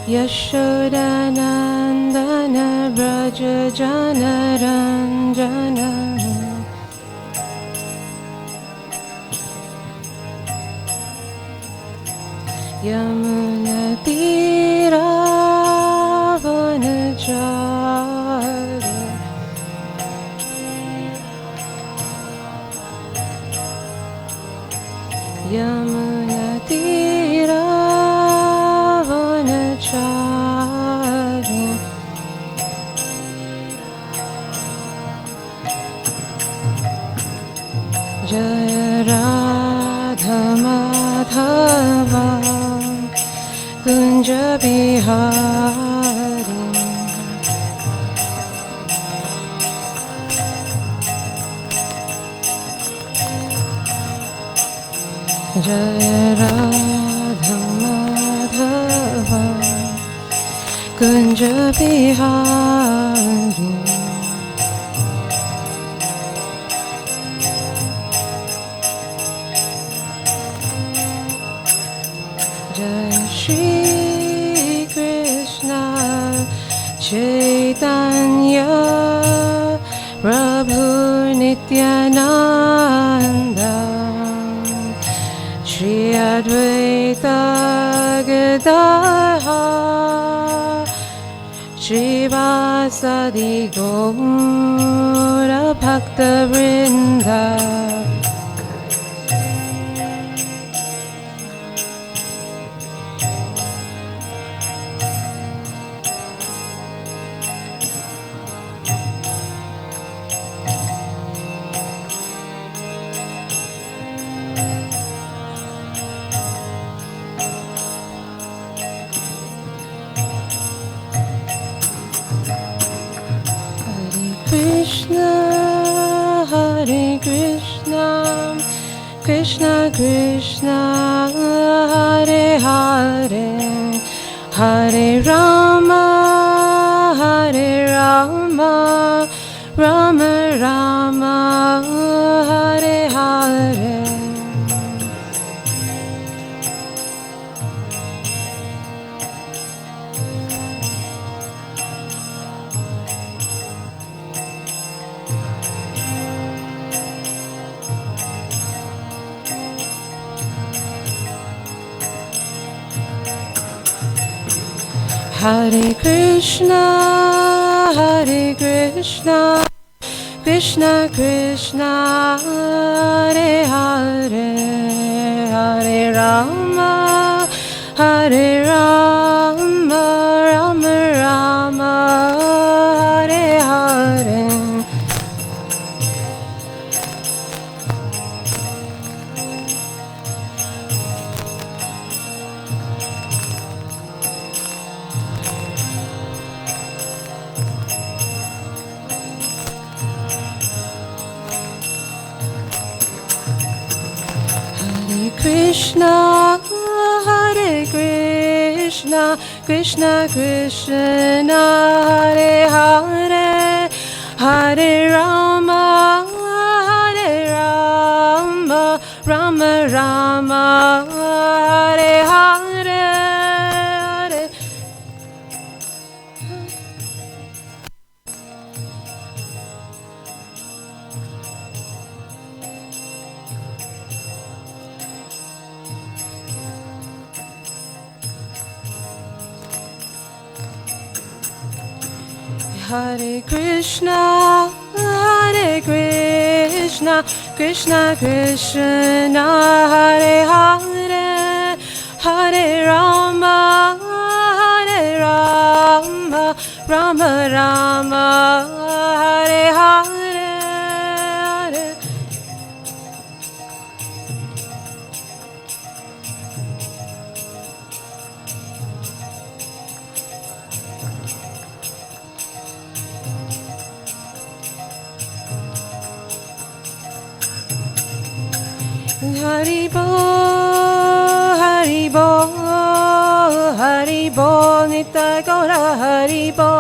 Yashodanandana Braja Janaranjana Yamuna Tira Vanachari Yamuna Tira Vanachari Jaya Radha Madhava Kunja Bihari Jaya Radha Madhava Kunja Bihari Jai Shri Krishna Chaitanya Prabhu Nityananda Shri Advaita Gadadhar Shri Vasadi Gaura Bhakta Vrinda Hare Krishna, Krishna Krishna, Hare Hare, Hare Rama, Hare Rama, Rama Rama, Hare Hare. Hare Krishna, Krishna Krishna, Hare Hare, Hare Rama, Hare Rama, Rama Rama, Hare Hare. Krishna, Hare Krishna, Krishna Krishna, Hare Hare, Hare Rama, Hare Rama, Rama Rama, Hare Hare, Hare. Hare Krishna, Hare Krishna, Krishna Krishna, Hare Hare, Hare Rama, Hare Rama, Rama Rama, Hare Hare, Hare. Haribo, Haribo, Haribo, Nitya Gaura, Haribo.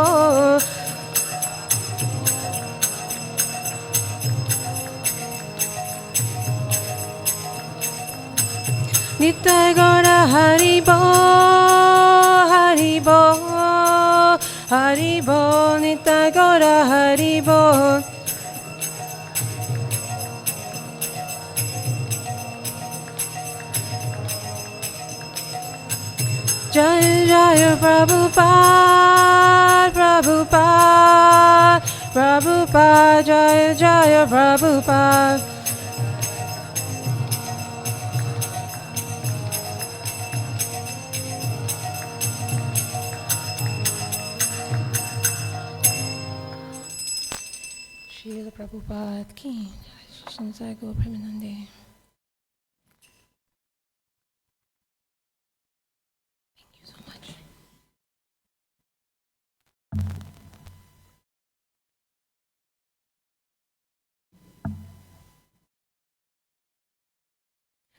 Nitya Gaura, Haribo, Haribo, Haribo, Nitya Gaura, Haribo. Jaya Jaya Prabhupada, Prabhupada, Prabhupada, Jaya Jaya Prabhupada. Srila Prabhupada ki, Shinsai Go Premi.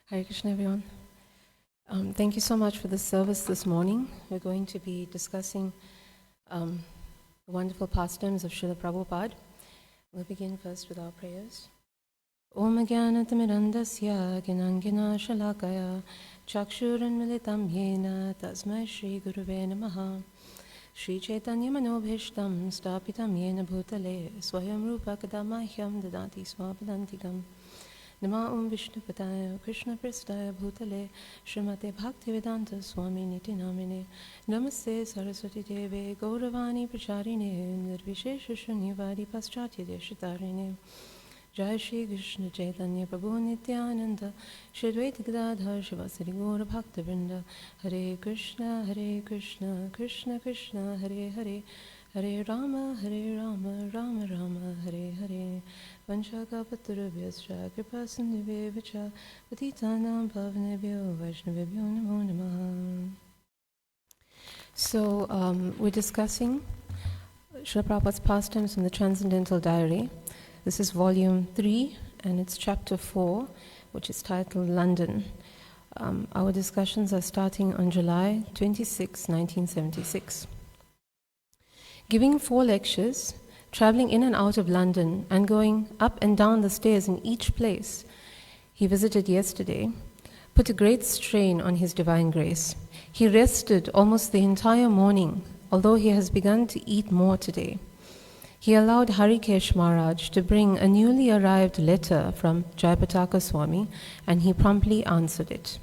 Hare Krishna, everyone. Thank you so much for the service this morning. We're going to be discussing the wonderful pastimes of Srila Prabhupada. We'll begin first with our prayers. Om Jnanatimidandasya Ginangina Shalakaya Chakshuran Militam Yena Tasmai Shri Guruve Namaha Shri Chaitanya Manobhishtam Stapitam Yena Bhutale Swayam Rupa Kadamahyam Dadati Swapadantikam Nama Om Vishnu Pataya Krishna Prestaya Bhutale Srimate Bhaktivedanta Swami Niti Namine Namaste Saraswati Deve Gauravani Pracharine Nirvishesha Shunyavadi Paschatya Deshitarine Jai Shri Krishna Chaitanya Prabhu Nityananda Shri Advaita Gadadhar Shivasari Gaura Bhakta Vrinda Hare Krishna Krishna Krishna Hare Hare Hare Rama Rama Rama Hare Hare Vanchakapaturabhyascha Kripa Sindhuvevacha Patitanam Pavanebhyo Vaishnavebhyo Namo Namaha. So we're discussing Srila Prabhupada's pastimes from the Transcendental Diary. This is volume 3 and it's chapter 4, which is titled London. Our discussions are starting on July 26, 1976. Giving 4 lectures, traveling in and out of London and going up and down the stairs in each place he visited yesterday, put a great strain on his divine grace. He rested almost the entire morning, although he has begun to eat more today. He allowed Harikesh Maharaj to bring a newly arrived letter from Jayapataka Swami, and he promptly answered it.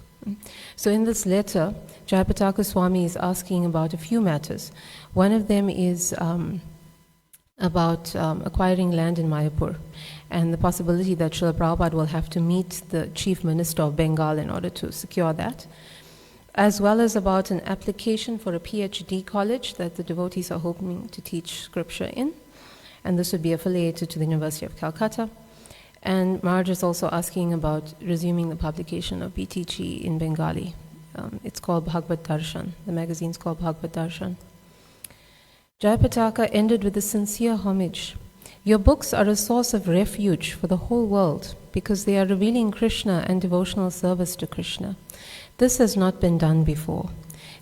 So in this letter, Jayapataka Swami is asking about a few matters. One of them is about acquiring land in Mayapur and the possibility that Srila Prabhupada will have to meet the Chief Minister of Bengal in order to secure that, as well as about an application for a PhD college that the devotees are hoping to teach scripture in, and this would be affiliated to the University of Calcutta. And Maharaj is also asking about resuming the publication of BTG in Bengali. It's called Bhagavad Darshan. The magazine's called Bhagavad Darshan. Jayapataka ended with a sincere homage. Your books are a source of refuge for the whole world. because they are revealing Krishna and devotional service to Krishna. This has not been done before.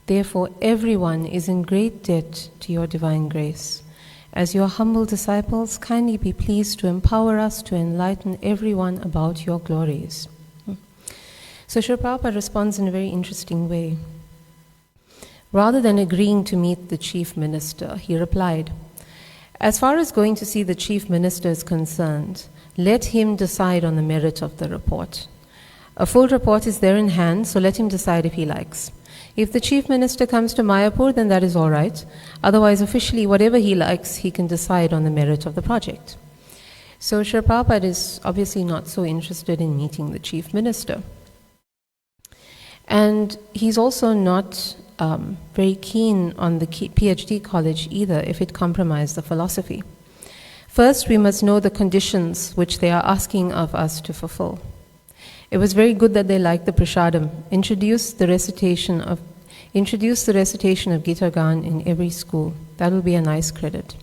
Therefore, everyone is in great debt to your divine grace. As your humble disciples, kindly be pleased to empower us to enlighten everyone about your glories. So Srila Prabhupada responds in a very interesting way. Rather than agreeing to meet the chief minister, he replied, as far as going to see the chief minister is concerned, let him decide on the merit of the report. A full report is there in hand, so let him decide if he likes. If the chief minister comes to Mayapur, then that is all right. Otherwise, officially, whatever he likes, he can decide on the merit of the project. So Srila Prabhupada is obviously not so interested in meeting the chief minister. And he's also not very keen on the PhD college either, if it compromised the philosophy. First, we must know the conditions which they are asking of us to fulfill. It was very good that they liked the prasadam. Introduce the recitation of Gita Gan in every school. That will be a nice credit.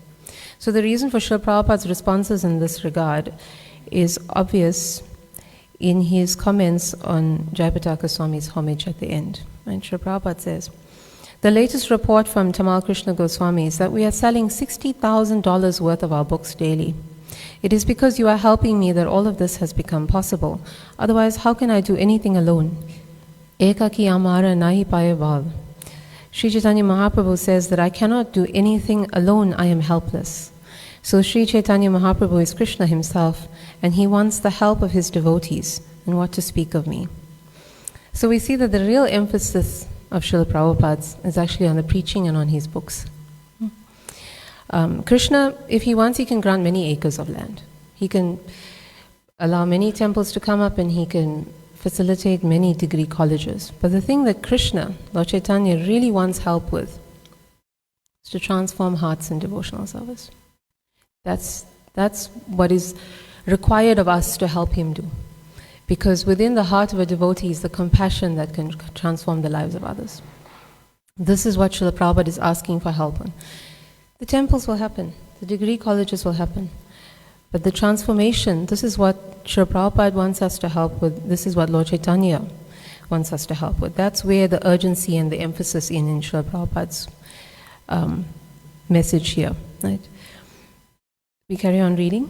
So the reason for Srila Prabhupada's responses in this regard is obvious in his comments on Jayapataka Swami's homage at the end. And Srila Prabhupada says, the latest report from Tamal Krishna Goswami is that we are selling $60,000 worth of our books daily. It is because you are helping me that all of this has become possible. Otherwise, how can I do anything alone? Ekaki amara nahi paye bhav. Sri Chaitanya Mahaprabhu says that I cannot do anything alone, I am helpless. So Sri Chaitanya Mahaprabhu is Krishna himself, and he wants the help of his devotees, and what to speak of me. So we see that the real emphasis of Srila Prabhupada's is actually on the preaching and on his books. Krishna, if he wants, he can grant many acres of land. He can allow many temples to come up, and he can facilitate many degree colleges. But the thing that Krishna, Lord Chaitanya, really wants help with is to transform hearts in devotional service. That's what is required of us to help him do. Because within the heart of a devotee is the compassion that can transform the lives of others. This is what Srila Prabhupada is asking for help on. The temples will happen, the degree colleges will happen, but the transformation, this is what Srila Prabhupada wants us to help with, this is what Lord Chaitanya wants us to help with. That's where the urgency and the emphasis in Srila Prabhupada's message here. Right? We carry on reading.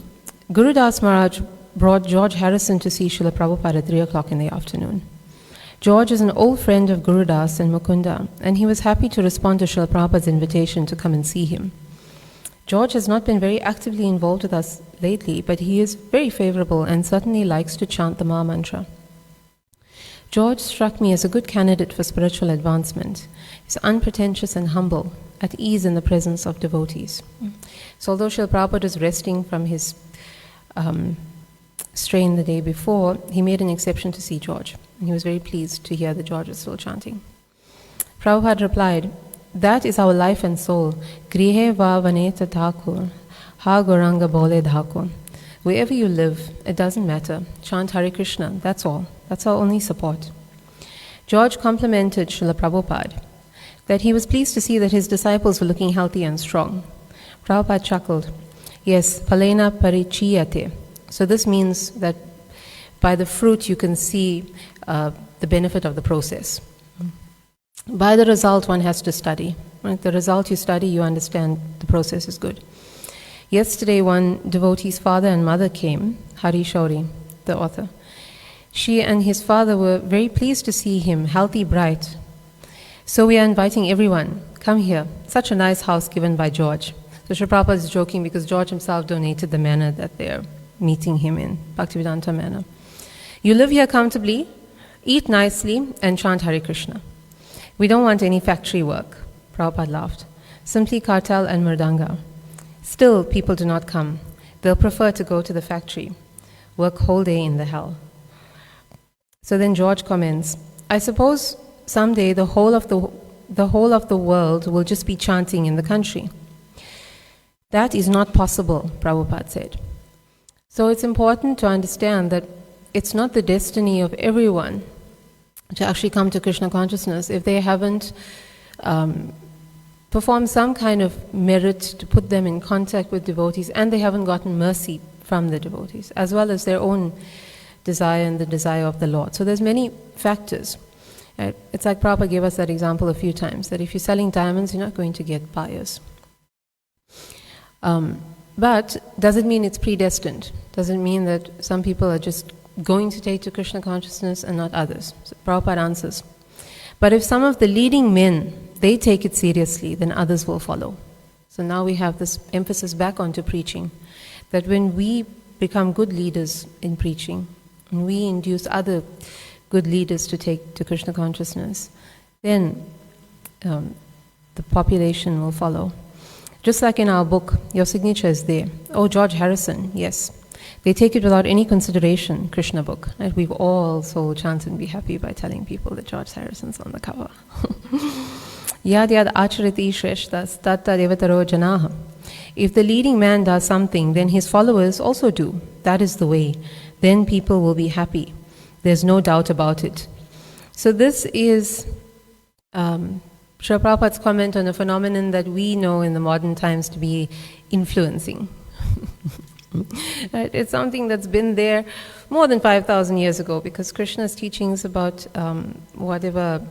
Guru Das Maharaj brought George Harrison to see Srila Prabhupada at 3 o'clock in the afternoon. George is an old friend of Guru Das and Mukunda, and he was happy to respond to Srila Prabhupada's invitation to come and see him. George has not been very actively involved with us lately, but he is very favorable and certainly likes to chant the Maha Mantra. George struck me as a good candidate for spiritual advancement. He's unpretentious and humble, at ease in the presence of devotees. So although Srila Prabhupada is resting from his strain the day before, he made an exception to see George. And he was very pleased to hear that George was still chanting. Prabhupada replied, that is our life and soul. Grihe va vaneta thakur, ha goranga bole dhakur. Wherever you live, it doesn't matter. Chant Hare Krishna, that's all. That's our only support. George complimented Srila Prabhupada that he was pleased to see that his disciples were looking healthy and strong. Prabhupada chuckled. Yes, palena parichiyate. So this means that by the fruit you can see the benefit of the process. By the result one has to study. Right? The result you study, you understand the process is good. Yesterday one devotee's father and mother came, Hari Shauri, the author. She and his father were very pleased to see him, healthy, bright. So we are inviting everyone, come here. Such a nice house given by George. So Srila Prabhupada is joking because George himself donated the manor that they're meeting him in, Bhaktivedanta manor. You live here comfortably, eat nicely, and chant Hare Krishna. We don't want any factory work. Prabhupada laughed. Simply kartal and mridanga. Still, people do not come. They'll prefer to go to the factory, work whole day in the hell. So then George comments, I suppose someday the whole of the world will just be chanting in the country. That is not possible, Prabhupada said. So it's important to understand that it's not the destiny of everyone to actually come to Krishna consciousness if they haven't performed some kind of merit to put them in contact with devotees, and they haven't gotten mercy from the devotees, as well as their own desire and the desire of the Lord. So there's many factors. Right? It's like Prabhupada gave us that example a few times, that if you're selling diamonds, you're not going to get buyers. But does it mean it's predestined? Does it mean that some people are just going to take to Krishna consciousness and not others? So Prabhupada answers. But if some of the leading men, they take it seriously, then others will follow. So now we have this emphasis back onto preaching, that when we become good leaders in preaching, and we induce other good leaders to take to Krishna consciousness, then the population will follow. Just like in our book, your signature is there. Oh, George Harrison, yes. They take it without any consideration, Krishna book. Right? We've all so chant and be happy by telling people that George Harrison's on the cover. Yad yad achariti shreshtas tatta devataro janaha. If the leading man does something, then his followers also do. That is the way. Then people will be happy. There's no doubt about it. So this is Srila Prabhupada's comment on a phenomenon that we know in the modern times to be influencing. Right? It's something that's been there more than 5,000 years ago, because Krishna's teachings about whatever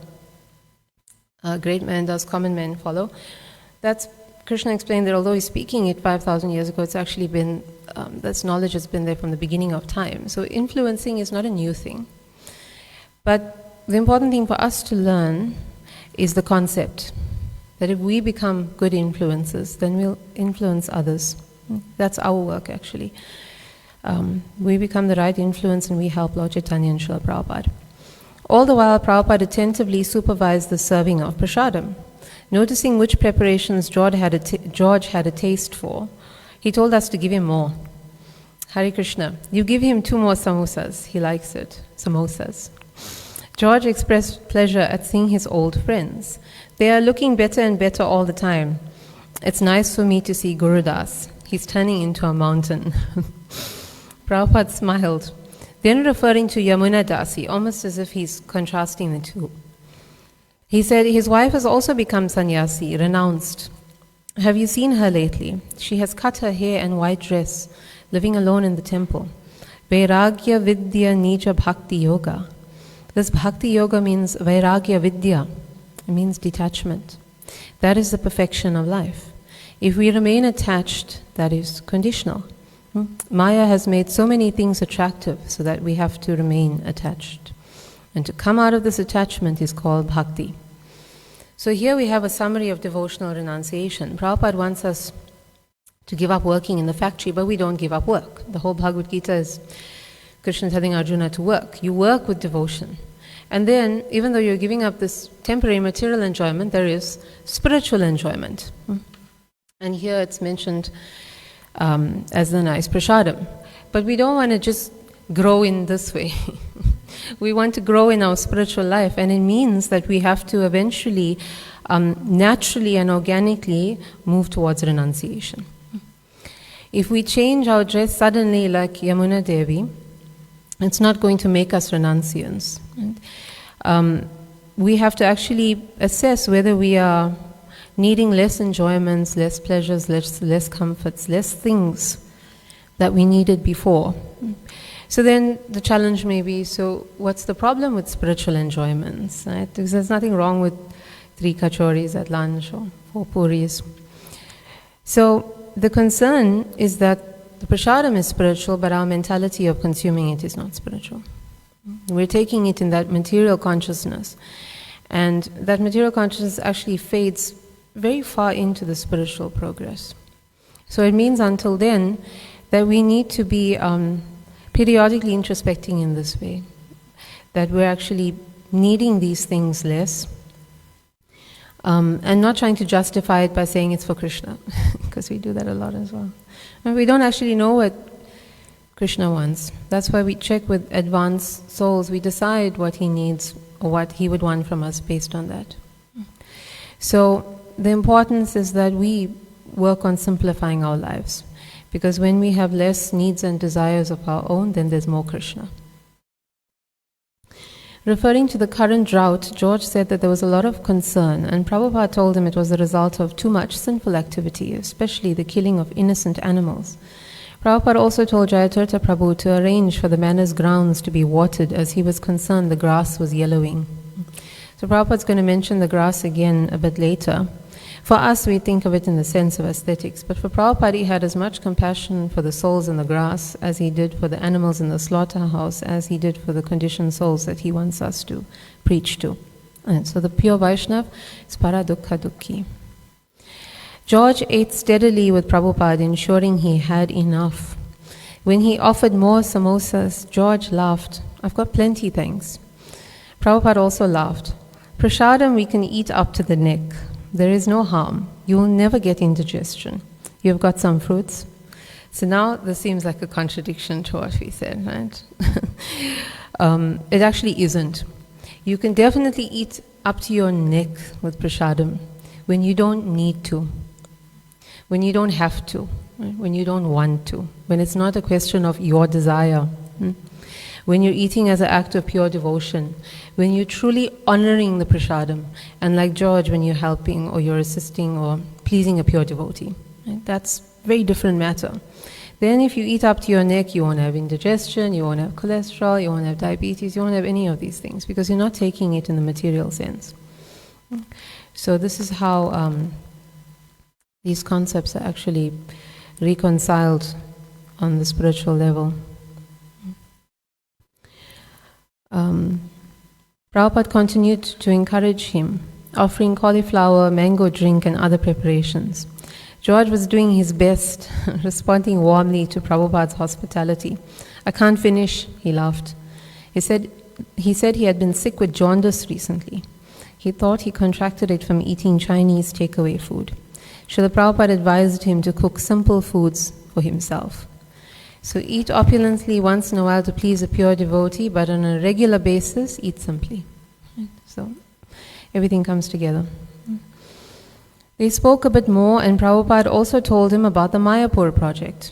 great man does, common men follow. That's Krishna explained that although he's speaking it 5,000 years ago, it's actually been, this knowledge has been there from the beginning of time. So influencing is not a new thing. But the important thing for us to learn is the concept that if we become good influences, then we'll influence others. That's our work, actually. We become the right influence and we help Lord Chaitanya and Srila Prabhupada. All the while, Prabhupada attentively supervised the serving of prasadam. Noticing which preparations George had a taste for, he told us to give him more. Hare Krishna, you give him 2 more samosas. He likes it, samosas. George expressed pleasure at seeing his old friends. They are looking better and better all the time. It's nice for me to see Guru Das. He's turning into a mountain. Prabhupada smiled, then referring to Yamuna Dasi, almost as if he's contrasting the two. He said, his wife has also become sannyasi, renounced. Have you seen her lately? She has cut her hair and white dress, living alone in the temple. Vairagya Vidya Nija Bhakti Yoga. This Bhakti Yoga means Vairagya Vidya. It means detachment. That is the perfection of life. If we remain attached, that is conditional. Maya has made so many things attractive so that we have to remain attached. And to come out of this attachment is called bhakti. So here we have a summary of devotional renunciation. Prabhupada wants us to give up working in the factory, but we don't give up work. The whole Bhagavad Gita is Krishna telling Arjuna to work. You work with devotion. And then, even though you're giving up this temporary material enjoyment, there is spiritual enjoyment. And here it's mentioned as the nice prasadam. But we don't want to just grow in this way. We want to grow in our spiritual life, and it means that we have to eventually, naturally and organically move towards renunciation. If we change our dress suddenly like Yamuna Devi, it's not going to make us renunciants. We have to actually assess whether we are needing less enjoyments, less pleasures, less comforts, less things that we needed before. So then the challenge may be, so what's the problem with spiritual enjoyments? Right? Because there's nothing wrong with 3 kachoris at lunch or 4 puris. So the concern is that the prasadam is spiritual, but our mentality of consuming it is not spiritual. We're taking it in that material consciousness. And that material consciousness actually fades very far into the spiritual progress. So it means until then that we need to be periodically introspecting in this way, that we're actually needing these things less, and not trying to justify it by saying it's for Krishna, because we do that a lot as well. And we don't actually know what Krishna wants. That's why we check with advanced souls. We decide what he needs or what he would want from us based on that. So the importance is that we work on simplifying our lives. Because when we have less needs and desires of our own, then there's more Krishna. Referring to the current drought, George said that there was a lot of concern, and Prabhupada told him it was the result of too much sinful activity, especially the killing of innocent animals. Prabhupada also told Jayatirtha Prabhu to arrange for the manor's grounds to be watered, as he was concerned the grass was yellowing. So Prabhupada's going to mention the grass again a bit later. For us, we think of it in the sense of aesthetics, but for Prabhupada, he had as much compassion for the souls in the grass as he did for the animals in the slaughterhouse, as he did for the conditioned souls that he wants us to preach to. And so the pure Vaishnav is para dukkha dukkhi. George ate steadily with Prabhupada, ensuring he had enough. When he offered more samosas, George laughed. "I've got plenty, thanks." Prabhupada also laughed. "Prasadam we can eat up to the neck. There is no harm. You will never get indigestion. You have got some fruits." So now this seems like a contradiction to what we said, right? It actually isn't. You can definitely eat up to your neck with prasadam when you don't need to, when you don't have to, right? When you don't want to, when it's not a question of your desire, when you're eating as an act of pure devotion, when you're truly honoring the prasadam, and like George, when you're helping or you're assisting or pleasing a pure devotee. Right? That's a very different matter. Then if you eat up to your neck, you won't have indigestion, you won't have cholesterol, you won't have diabetes, you won't have any of these things, because you're not taking it in the material sense. So this is how these concepts are actually reconciled on the spiritual level. Prabhupada continued to encourage him, offering cauliflower, mango drink and other preparations. George was doing his best, responding warmly to Prabhupada's hospitality. "I can't finish," he laughed. He said he had been sick with jaundice recently. He thought he contracted it from eating Chinese takeaway food. Srila Prabhupada advised him to cook simple foods for himself. So eat opulently once in a while to please a pure devotee, but on a regular basis, eat simply. So everything comes together. They spoke a bit more, and Prabhupada also told him about the Mayapur project.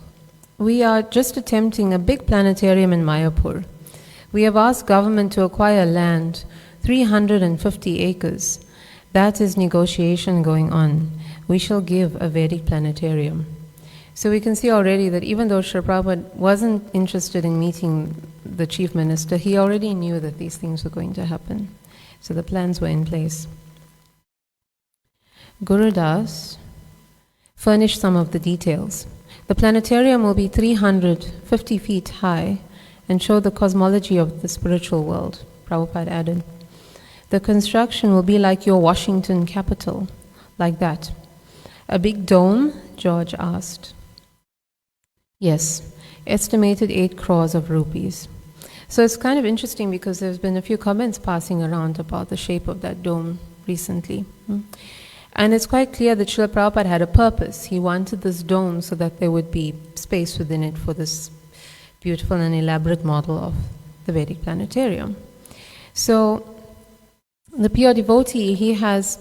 "We are just attempting a big planetarium in Mayapur. We have asked government to acquire land, 350 acres. That is negotiation going on. We shall give a Vedic planetarium." So we can see already that even though Srila Prabhupada wasn't interested in meeting the chief minister, he already knew that these things were going to happen. So the plans were in place. Guru Das furnished some of the details. The planetarium will be 350 feet high and show the cosmology of the spiritual world, Prabhupada added. The construction will be like your Washington Capitol, like that. "A big dome?" George asked. "Yes, estimated 8 crores of rupees." So it's kind of interesting because there's been a few comments passing around about the shape of that dome recently. And it's quite clear that Srila Prabhupada had a purpose. He wanted this dome so that there would be space within it for this beautiful and elaborate model of the Vedic planetarium. So the pure devotee, he has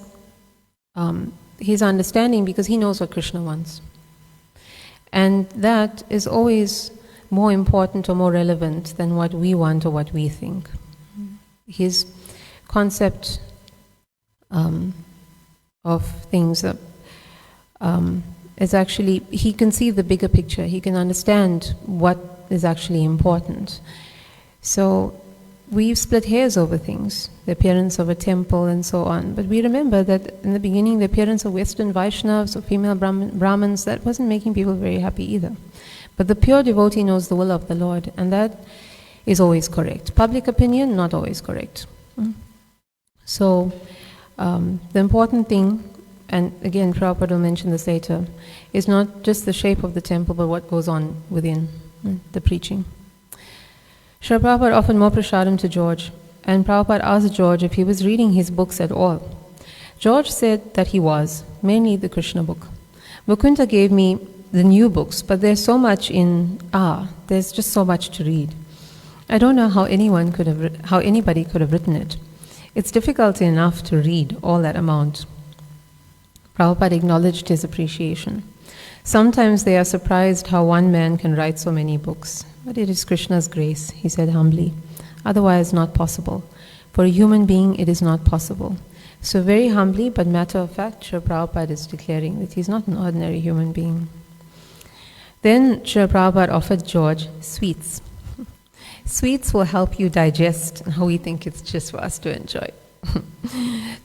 his understanding because he knows what Krishna wants. And that is always more important or more relevant than what we want or what we think. His concept of things is actually, he can see the bigger picture, he can understand what is actually important. So we've split hairs over things, the appearance of a temple and so on, but we remember that in the beginning the appearance of Western Vaishnavas or female Brahmins, that wasn't making people very happy either. But the pure devotee knows the will of the Lord, and that is always correct. Public opinion, not always correct. So the important thing, and again Prabhupada will mention this later, is not just the shape of the temple but what goes on within the preaching. Srila Prabhupada offered more prasadam to George, and Prabhupada asked George if he was reading his books at all. George said that he was, mainly the Krishna book. Mukunda gave me the new books, but there's so much there's just so much to read. I don't know how anybody could have written it. It's difficult enough to read all that amount. Prabhupada acknowledged his appreciation. Sometimes they are surprised how one man can write so many books. But it is Krishna's grace, he said humbly. Otherwise not possible. For a human being it is not possible. So very humbly but matter of fact, Srila Prabhupada is declaring that he's not an ordinary human being. Then Srila Prabhupada offered George sweets. Sweets will help you digest, and we think it's just for us to enjoy.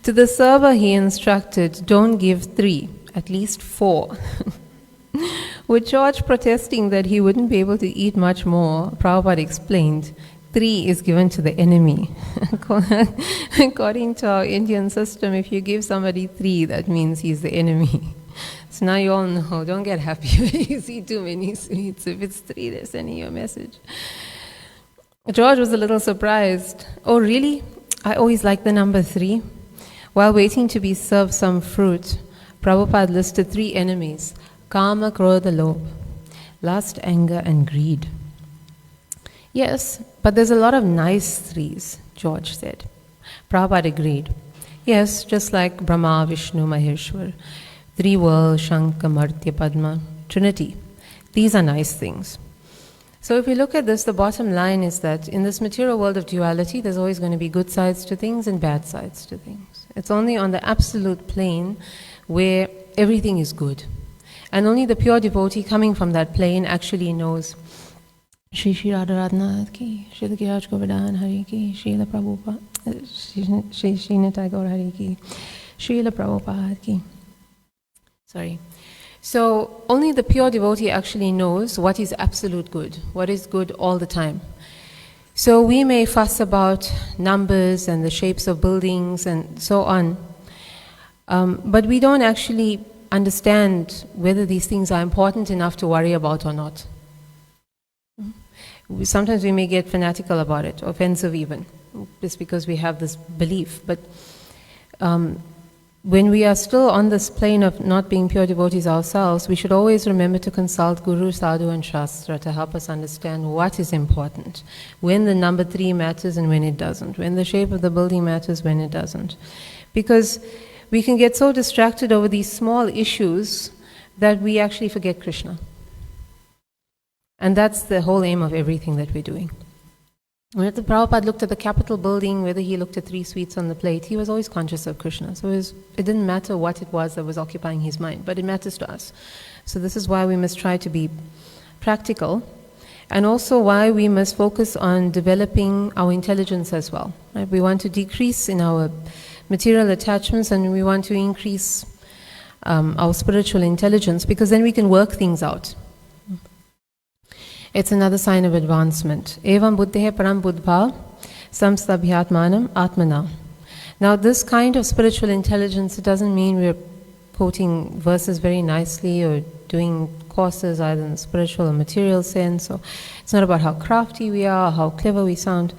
To the server he instructed, don't give 3, at least 4. With George protesting that he wouldn't be able to eat much more, Prabhupada explained, 3 is given to the enemy. According to our Indian system, if you give somebody 3, that means he's the enemy. So now you all know, don't get happy when you see too many sweets. If it's 3, they're sending you a message. George was a little surprised. Oh, really? I always like the number 3. While waiting to be served some fruit, Prabhupada listed 3 enemies: Kama, Krodha, Lobh, lust, anger, and greed. Yes, but there's a lot of nice 3s, George said. Prabhupada agreed. Yes, just like Brahma, Vishnu, Maheshwar, 3 worlds, Shankha, Martya, Padma, Trinity. These are nice things. So if we look at this, the bottom line is that in this material world of duality, there's always going to be good sides to things and bad sides to things. It's only on the absolute plane where everything is good. And only the pure devotee coming from that plane actually knows Shri Shri Radharadhanath ki, Shri Kiraj Govardhan Hari ki, Srila Prabhupada, Shri Shri Nitai Gaura Hari ki, Srila Prabhupada ki. Sorry. So only the pure devotee actually knows what is absolute good, what is good all the time. So we may fuss about numbers and the shapes of buildings and so on, but we don't actually understand whether these things are important enough to worry about or not. Sometimes we may get fanatical about it, offensive even, just because we have this belief. But when we are still on this plane of not being pure devotees ourselves, we should always remember to consult Guru, Sadhu and Shastra to help us understand what is important, when the number 3 matters and when it doesn't, when the shape of the building matters, when it doesn't. Because we can get so distracted over these small issues that we actually forget Krishna. And that's the whole aim of everything that we're doing. When the Prabhupada looked at the Capitol building, whether he looked at 3 sweets on the plate, he was always conscious of Krishna. So it didn't matter what it was that was occupying his mind, but it matters to us. So this is why we must try to be practical, and also why we must focus on developing our intelligence as well. Right? We want to decrease in our material attachments, and we want to increase our spiritual intelligence, because then we can work things out. It's another sign of advancement. Evam buddhehe param buddha samstabhyatmanam atmana. Now this kind of spiritual intelligence, it doesn't mean we're quoting verses very nicely or doing courses either in the spiritual or material sense. Or it's not about how crafty we are or how clever we sound.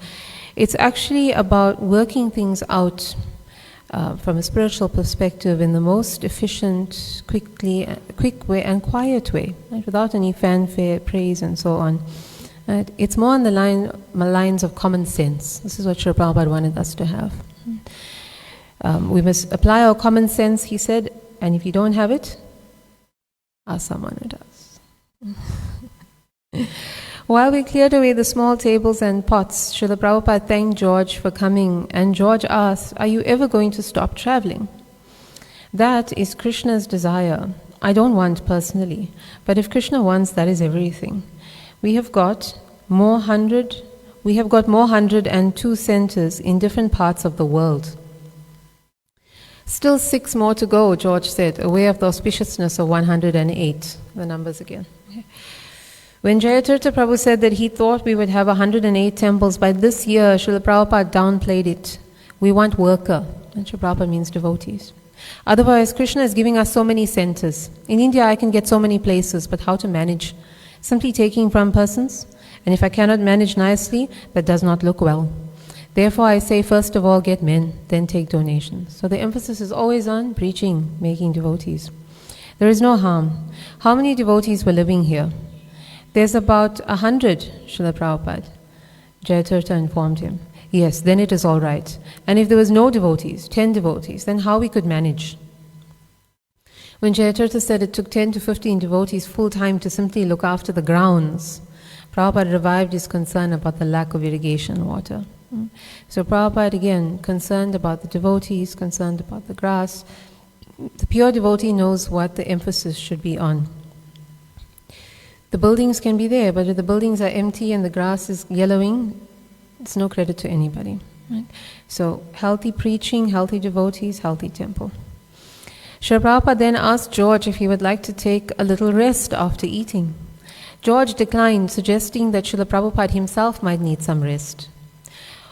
It's actually about working things out from a spiritual perspective in the most efficient, quick way and quiet way, right? Without any fanfare, praise and so on. Right? It's more on the lines of common sense. This is what Srila Prabhupada wanted us to have. We must apply our common sense, he said, and if you don't have it, ask someone who does. While we cleared away the small tables and pots, Srila Prabhupada thanked George for coming, and George asked, are you ever going to stop traveling? That is Krishna's desire. I don't want personally, but if Krishna wants, that is everything. We have got more 102 centers in different parts of the world. Still 6 more to go, George said, aware of the auspiciousness of 108. The numbers again. When Jayatirtha Prabhu said that he thought we would have 108 temples by this year, Srila Prabhupada downplayed it. We want worker, and Srila Prabhupada means devotees. Otherwise, Krishna is giving us so many centers. In India, I can get so many places, but how to manage? Simply taking from persons, and if I cannot manage nicely, that does not look well. Therefore, I say, first of all, get men, then take donations. So the emphasis is always on preaching, making devotees. There is no harm. How many devotees were living here? There's about 100, Srila Prabhupada. Jayatirtha informed him. Yes, then it is all right. And if there was no devotees, 10 devotees, then how we could manage? When Jayatirtha said it took 10 to 15 devotees full time to simply look after the grounds, Prabhupada revived his concern about the lack of irrigation water. So Prabhupada again, concerned about the devotees, concerned about the grass. The pure devotee knows what the emphasis should be on. The buildings can be there, but if the buildings are empty and the grass is yellowing, it's no credit to anybody. Right? So healthy preaching, healthy devotees, healthy temple. Srila Prabhupada then asked George if he would like to take a little rest after eating. George declined, suggesting that Srila Prabhupada himself might need some rest.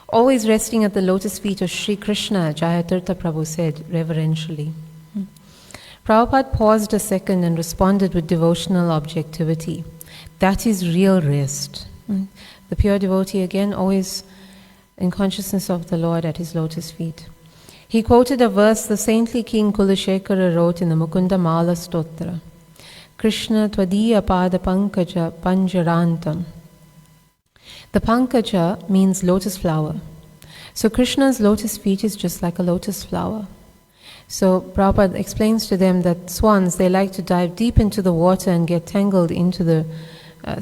Always resting at the lotus feet of Sri Krishna, Jayatirtha Prabhu said reverentially. Prabhupada paused a second and responded with devotional objectivity. That is real rest. The pure devotee, again, always in consciousness of the Lord at his lotus feet. He quoted a verse the saintly King Kulashekara wrote in the Mukunda Mala Stotra. Krishna Tvadiya Pada Pankaja Panjarantam. The Pankaja means lotus flower. So Krishna's lotus feet is just like a lotus flower. So Prabhupada explains to them that swans, they like to dive deep into the water and get tangled into the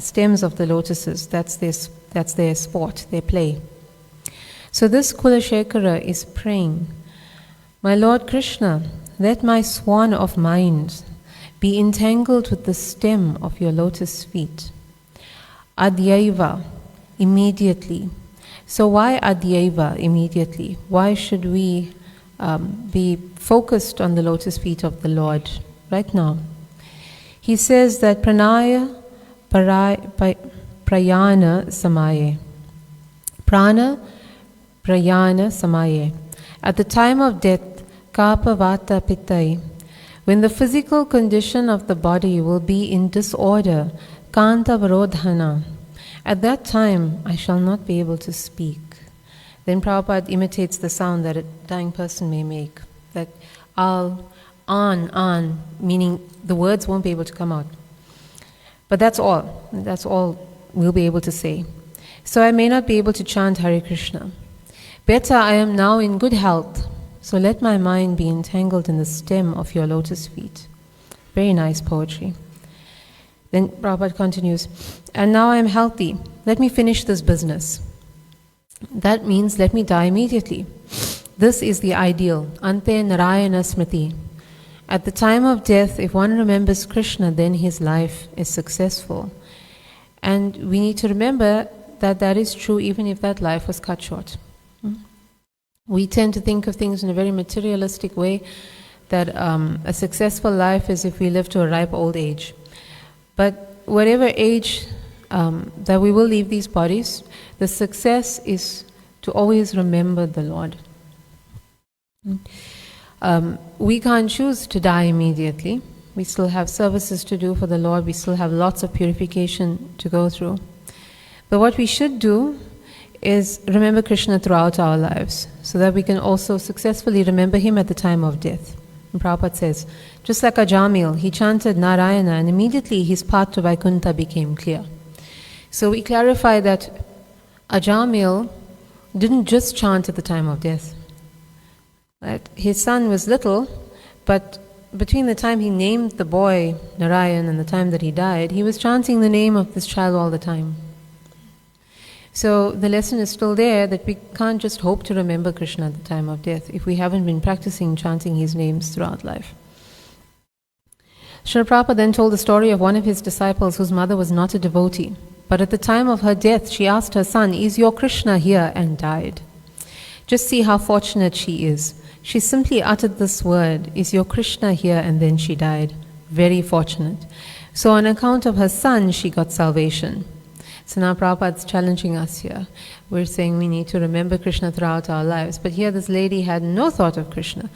stems of the lotuses. That's their sport, their play. So this Kulashekara is praying, my Lord Krishna, let my swan of mind be entangled with the stem of your lotus feet. Adyaiva, immediately. So why Adyaiva, immediately? Why should we be focused on the lotus feet of the Lord right now? He says that Pranaya Prayana Samaye. Prana Prayana Samaye. At the time of death, Kapa Vata Pittai, when the physical condition of the body will be in disorder, Kanta Varodhana, at that time I shall not be able to speak. Then Prabhupada imitates the sound that a dying person may make, that on, meaning the words won't be able to come out. But that's all we'll be able to say. So I may not be able to chant Hare Krishna. Better I am now in good health, so let my mind be entangled in the stem of your lotus feet. Very nice poetry. Then Prabhupada continues, and now I am healthy, let me finish this business. That means let me die immediately. This is the ideal, Ante Narayana Smriti. At the time of death, if one remembers Krishna, then his life is successful. And we need to remember that that is true even if that life was cut short. We tend to think of things in a very materialistic way, that a successful life is if we live to a ripe old age. But whatever age that we will leave these bodies, the success is to always remember the Lord. We can't choose to die immediately. We still have services to do for the Lord. We still have lots of purification to go through. But what we should do is remember Krishna throughout our lives, so that we can also successfully remember him at the time of death. And Prabhupada says, just like Ajamil, he chanted Narayana and immediately his path to Vaikuntha became clear. So we clarify that Ajamil didn't just chant at the time of death. Right? His son was little, but between the time he named the boy Narayan and the time that he died, he was chanting the name of this child all the time. So the lesson is still there, that we can't just hope to remember Krishna at the time of death if we haven't been practicing chanting his names throughout life. Srila Prabhupada then told the story of one of his disciples whose mother was not a devotee, but at the time of her death she asked her son, is your Krishna here? And died. Just see how fortunate she is. She simply uttered this word, is your Krishna here? And then she died. Very fortunate. So on account of her son, she got salvation. So now Prabhupada's challenging us here. We're saying we need to remember Krishna throughout our lives. But here this lady had no thought of Krishna.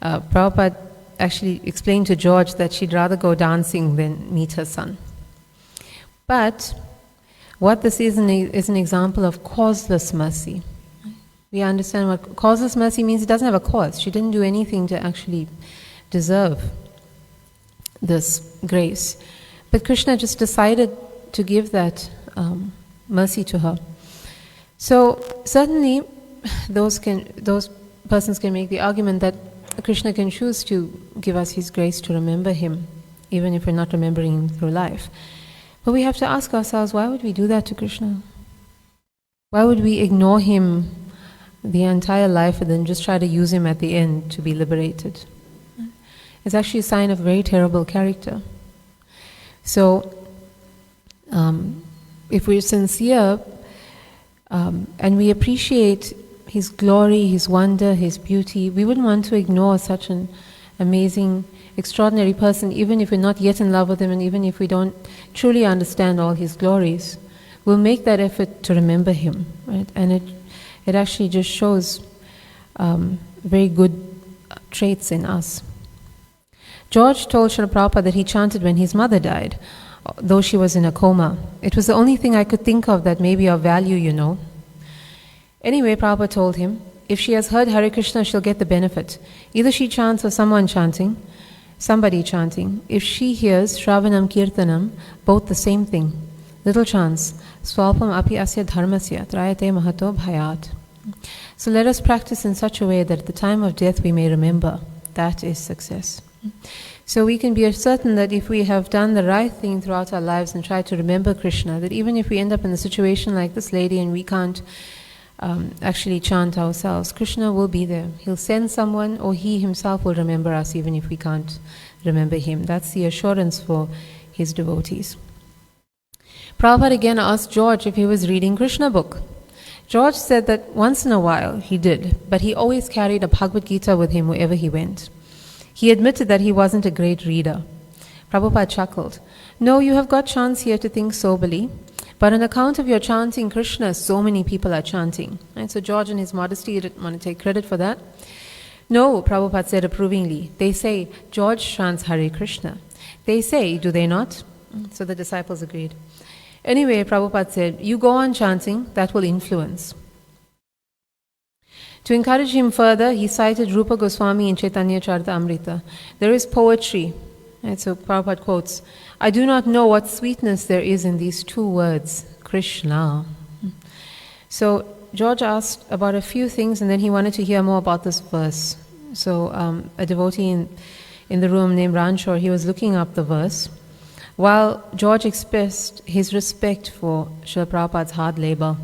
Prabhupada actually explained to George that she'd rather go dancing than meet her son. But what this is an example of causeless mercy. We understand what causeless mercy means. It doesn't have a cause. She didn't do anything to actually deserve this grace. But Krishna just decided to give that mercy to her. So certainly those persons can make the argument that Krishna can choose to give us his grace to remember him, even if we're not remembering him through life. But we have to ask ourselves, why would we do that to Krishna? Why would we ignore him the entire life and then just try to use him at the end to be liberated? It's actually a sign of very terrible character. So If we're sincere and we appreciate His glory, His wonder, His beauty, we wouldn't want to ignore such an amazing, extraordinary person, even if we're not yet in love with Him and even if we don't truly understand all His glories. We'll make that effort to remember Him, right? And it actually just shows very good traits in us. George told Srila Prabhupada that he chanted when his mother died, though she was in a coma. It was the only thing I could think of that may be of value, you know. Anyway, Prabhupada told him, if she has heard Hare Krishna, she'll get the benefit. Either she chants or somebody chanting. If she hears Shravanam Kirtanam, both the same thing. Little chants. Swalpam api asya dharmasya trayate mahato bhayat. So let us practice in such a way that at the time of death we may remember. That is success. So we can be certain that if we have done the right thing throughout our lives and tried to remember Krishna, that even if we end up in a situation like this lady and we can't actually chant ourselves, Krishna will be there. He'll send someone, or He Himself will remember us even if we can't remember Him. That's the assurance for His devotees. Prabhupada again asked George if he was reading Krishna book. George said that once in a while he did, but he always carried a Bhagavad Gita with him wherever he went. He admitted that he wasn't a great reader. Prabhupada chuckled. No, you have got chance here to think soberly, but on account of your chanting Krishna, so many people are chanting. And so George in his modesty didn't want to take credit for that. No, Prabhupada said approvingly. They say, George chants Hare Krishna. They say, do they not? So the disciples agreed. Anyway, Prabhupada said, you go on chanting, that will influence. To encourage him further, he cited Rupa Goswami in Chaitanya Charitamrita. There is poetry. And so Prabhupada quotes, I do not know what sweetness there is in these two words, Krishna. So George asked about a few things and then he wanted to hear more about this verse. So a devotee in the room named Ranchor, he was looking up the verse. While George expressed his respect for Srila Prabhupada's hard labor.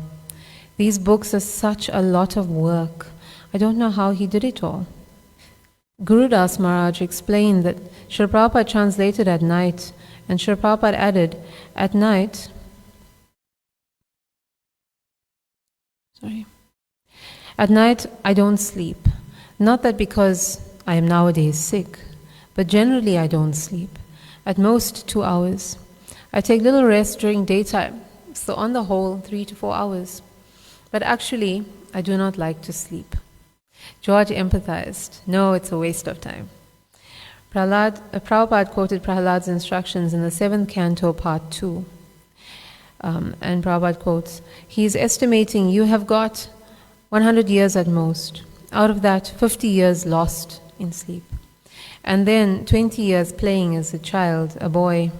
These books are such a lot of work. I don't know how he did it all. Guru Das Maharaj explained that Srila Prabhupada translated at night, and Srila Prabhupada added, at night, I don't sleep. Not that because I am nowadays sick, but generally I don't sleep. At most 2 hours. I take little rest during daytime, so on the whole 3 to 4 hours. But actually, I do not like to sleep. George empathized. No, it's a waste of time. Prabhupada quoted Prahlad's instructions in the 7th canto, part 2. And Prabhupada quotes, he is estimating you have got 100 years at most. Out of that, 50 years lost in sleep. And then 20 years playing as a child, a boy.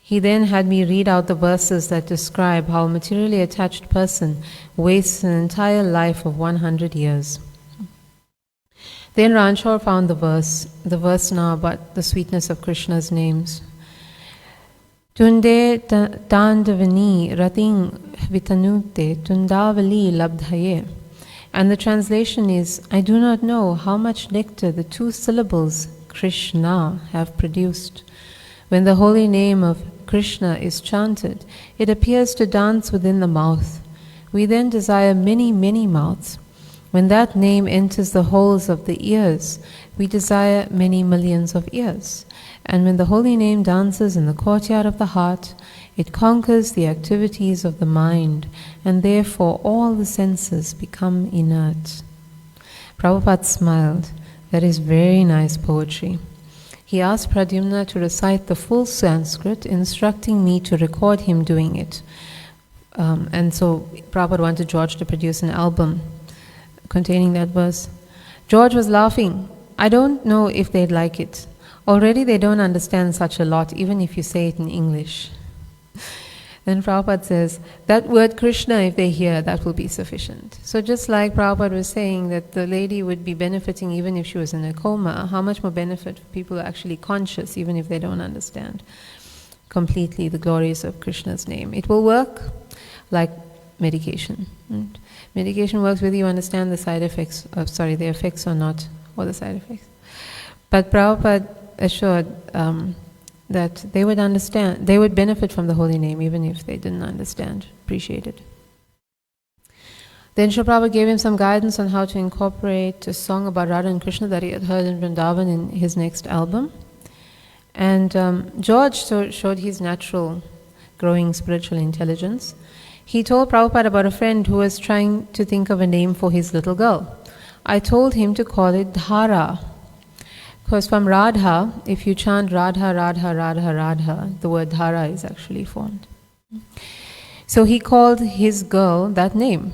He then had me read out the verses that describe how a materially attached person wastes an entire life of 100 years. Then Ranchor found the verse now about the sweetness of Krishna's names. Tunde dandavani rating vitanute tundavali labdhaye. And the translation is, I do not know how much nectar the 2 syllables Krishna have produced. When the holy name of Krishna is chanted, it appears to dance within the mouth. We then desire many, many mouths. When that name enters the holes of the ears, we desire many millions of ears. And when the holy name dances in the courtyard of the heart, it conquers the activities of the mind, and therefore all the senses become inert. Prabhupada smiled. That is very nice poetry. He asked Pradyumna to recite the full Sanskrit, instructing me to record him doing it. And so Prabhupada wanted George to produce an album containing that verse. George was laughing. I don't know if they'd like it. Already they don't understand such a lot, even if you say it in English. Then Prabhupada says, that word Krishna, if they hear, that will be sufficient. So just like Prabhupada was saying that the lady would be benefiting even if she was in a coma, how much more benefit for people who are actually conscious, even if they don't understand completely the glories of Krishna's name. It will work like medication. Right? Medication works whether you understand the side effects, the effects or not, or the side effects. But Prabhupada assured that they would understand, they would benefit from the holy name even if they didn't understand, appreciate it. Then Srila Prabhupada gave him some guidance on how to incorporate a song about Radha and Krishna that he had heard in Vrindavan in his next album. And George showed his natural growing spiritual intelligence. He told Prabhupada about a friend who was trying to think of a name for his little girl. I told him to call it Dhara. Because from Radha, if you chant Radha, Radha, Radha, Radha, the word Dhara is actually formed. So he called his girl that name.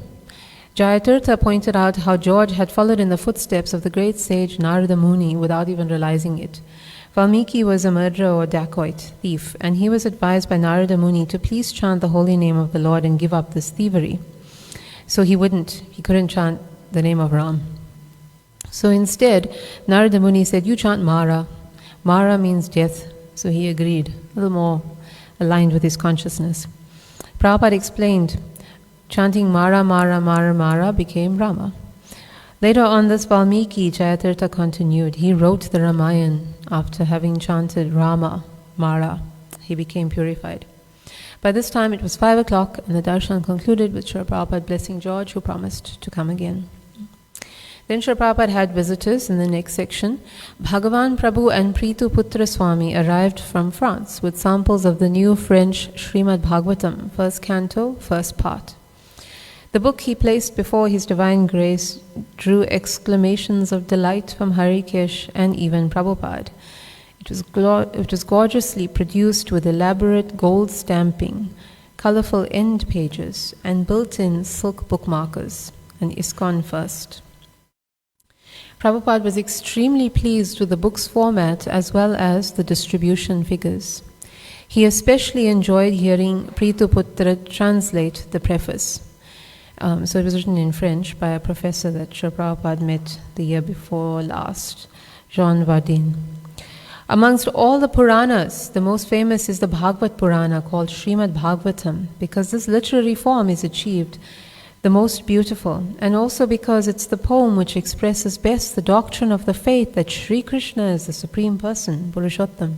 Jayatirtha pointed out how George had followed in the footsteps of the great sage Narada Muni without even realizing it. Valmiki was a murderer or dacoit, thief, and he was advised by Narada Muni to please chant the holy name of the Lord and give up this thievery. So he couldn't chant the name of Ram. So instead, Narada Muni said, you chant Mara. Mara means death, so he agreed, a little more aligned with his consciousness. Prabhupada explained, chanting Mara, Mara, Mara, Mara became Rama. Later on, this Valmiki, Jayatirtha continued. He wrote the Ramayana after having chanted Rama, Mara. He became purified. By this time, it was 5 o'clock, and the darshan concluded with Srila Prabhupada blessing George, who promised to come again. Then Srila Prabhupada had visitors in the next section. Bhagavan Prabhu and Pritu Putra Swami arrived from France with samples of the new French Srimad Bhagavatam, first canto, first part. The book he placed before His Divine Grace drew exclamations of delight from Harikesh and even Prabhupada. It was gorgeously produced with elaborate gold stamping, colorful end pages, and built-in silk bookmarkers, an ISKCON first. Prabhupada was extremely pleased with the book's format as well as the distribution figures. He especially enjoyed hearing Pritu Putra translate the preface. So it was written in French by a professor that Srila Prabhupada met the year before last, Jean Vardin. Amongst all the Puranas, the most famous is the Bhagavad Purana called Srimad Bhagavatam, because this literary form is achieved the most beautiful, and also because it's the poem which expresses best the doctrine of the faith that Sri Krishna is the Supreme Person, Purushottam,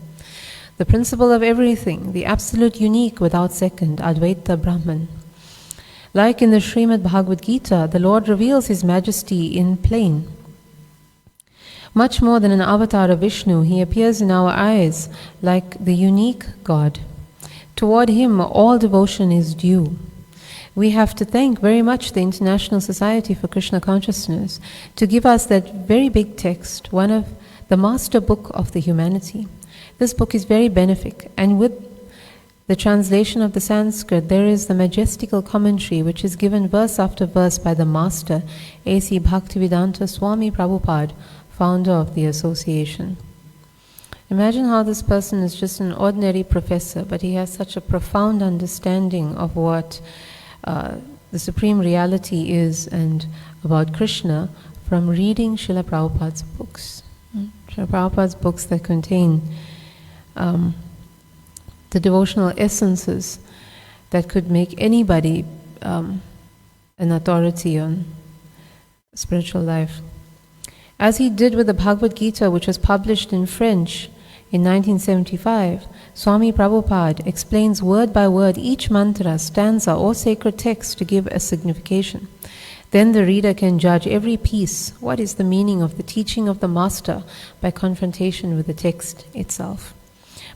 the principle of everything, the absolute unique without second, Advaita Brahman. Like in the Srimad Bhagavad Gita, the Lord reveals His majesty in plain. Much more than an avatar of Vishnu, He appears in our eyes like the unique God. Toward Him, all devotion is due. We have to thank very much the International Society for Krishna Consciousness to give us that very big text, one of the master book of the humanity. This book is very benefic, and with the translation of the Sanskrit, there is the majestical commentary which is given verse after verse by the master, A.C. Bhaktivedanta Swami Prabhupada, founder of the association. Imagine how this person is just an ordinary professor, but he has such a profound understanding of what the supreme reality is and about Krishna from reading Srila Prabhupada's books. Srila Prabhupada's books that contain the devotional essences that could make anybody an authority on spiritual life. As he did with the Bhagavad Gita, which was published in French in 1975, Swami Prabhupada explains word by word each mantra, stanza, or sacred text to give a signification. Then the reader can judge every piece, what is the meaning of the teaching of the master, by confrontation with the text itself.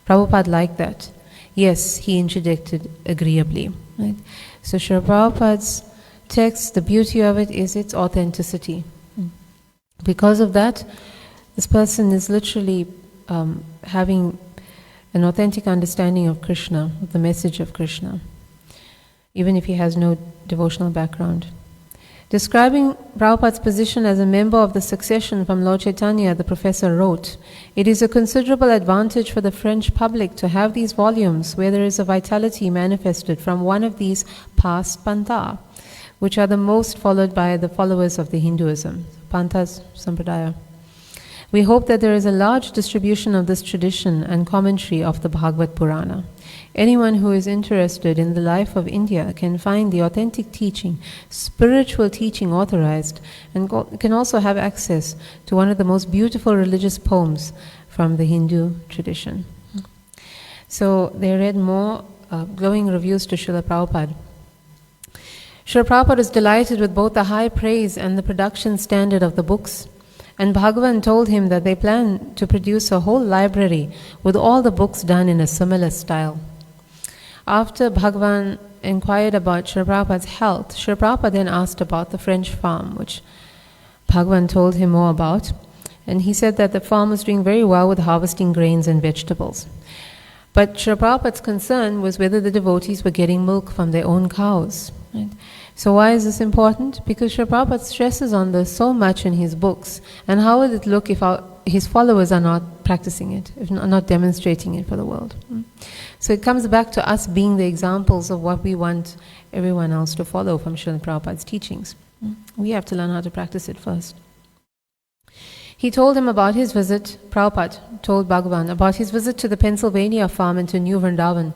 Prabhupada liked that. Yes, he interjected agreeably. Right? So Srila Prabhupada's text, the beauty of it is its authenticity. Because of that, this person is literally having an authentic understanding of Krishna, of the message of Krishna, even if he has no devotional background. Describing Prabhupada's position as a member of the succession from Lord Chaitanya, the professor wrote, "It is a considerable advantage for the French public to have these volumes where there is a vitality manifested from one of these past pantha, which are the most followed by the followers of the Hinduism, panthas, sampradaya. We hope that there is a large distribution of this tradition and commentary of the Bhagavad Purana. Anyone who is interested in the life of India can find the authentic teaching, spiritual teaching authorized, and can also have access to one of the most beautiful religious poems from the Hindu tradition." So they read more glowing reviews to Srila Prabhupada. Srila Prabhupada was delighted with both the high praise and the production standard of the books. And Bhagavan told him that they plan to produce a whole library with all the books done in a similar style. After Bhagavan inquired about Srila Prabhupada's health, Srila Prabhupada then asked about the French farm, which Bhagavan told him more about. And he said that the farm was doing very well with harvesting grains and vegetables. But Srila Prabhupada's concern was whether the devotees were getting milk from their own cows. Right? So why is this important? Because Srila Prabhupada stresses on this so much in his books. And how will it look if his followers are not practicing it, if not demonstrating it for the world? So it comes back to us being the examples of what we want everyone else to follow from Srila Prabhupada's teachings. We have to learn how to practice it first. He told him about his visit, Prabhupada told Bhagavan about his visit to the Pennsylvania farm and to New Vrindavan,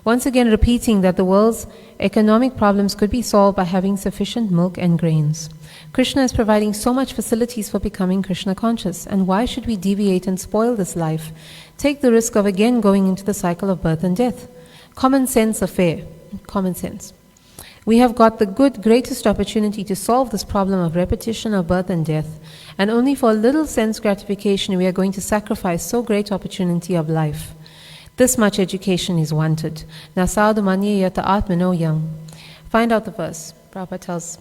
once again repeating that the world's economic problems could be solved by having sufficient milk and grains. Krishna is providing so much facilities for becoming Krishna conscious, and why should we deviate and spoil this life? Take the risk of again going into the cycle of birth and death. Common sense affair. Common sense. We have got the greatest opportunity to solve this problem of repetition of birth and death, and only for a little sense gratification we are going to sacrifice so great opportunity of life. This much education is wanted. Nasadu manye yata atmano yang. Find out the verse. Prabhupada tells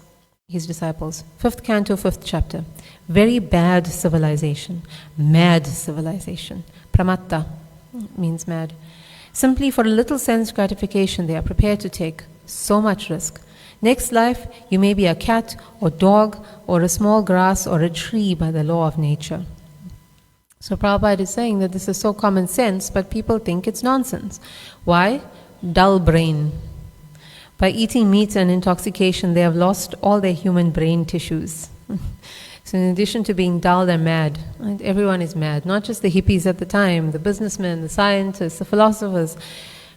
his disciples. 5th canto, 5th chapter. Very bad civilization. Mad civilization. Pramatta means mad. Simply for a little sense gratification they are prepared to take so much risk. Next life, you may be a cat or dog or a small grass or a tree by the law of nature. So Prabhupada is saying that this is so common sense, but people think it's nonsense. Why? Dull brain. By eating meat and intoxication, they have lost all their human brain tissues. So in addition to being dull, they're mad. Right? Everyone is mad, not just the hippies at the time, the businessmen, the scientists, the philosophers.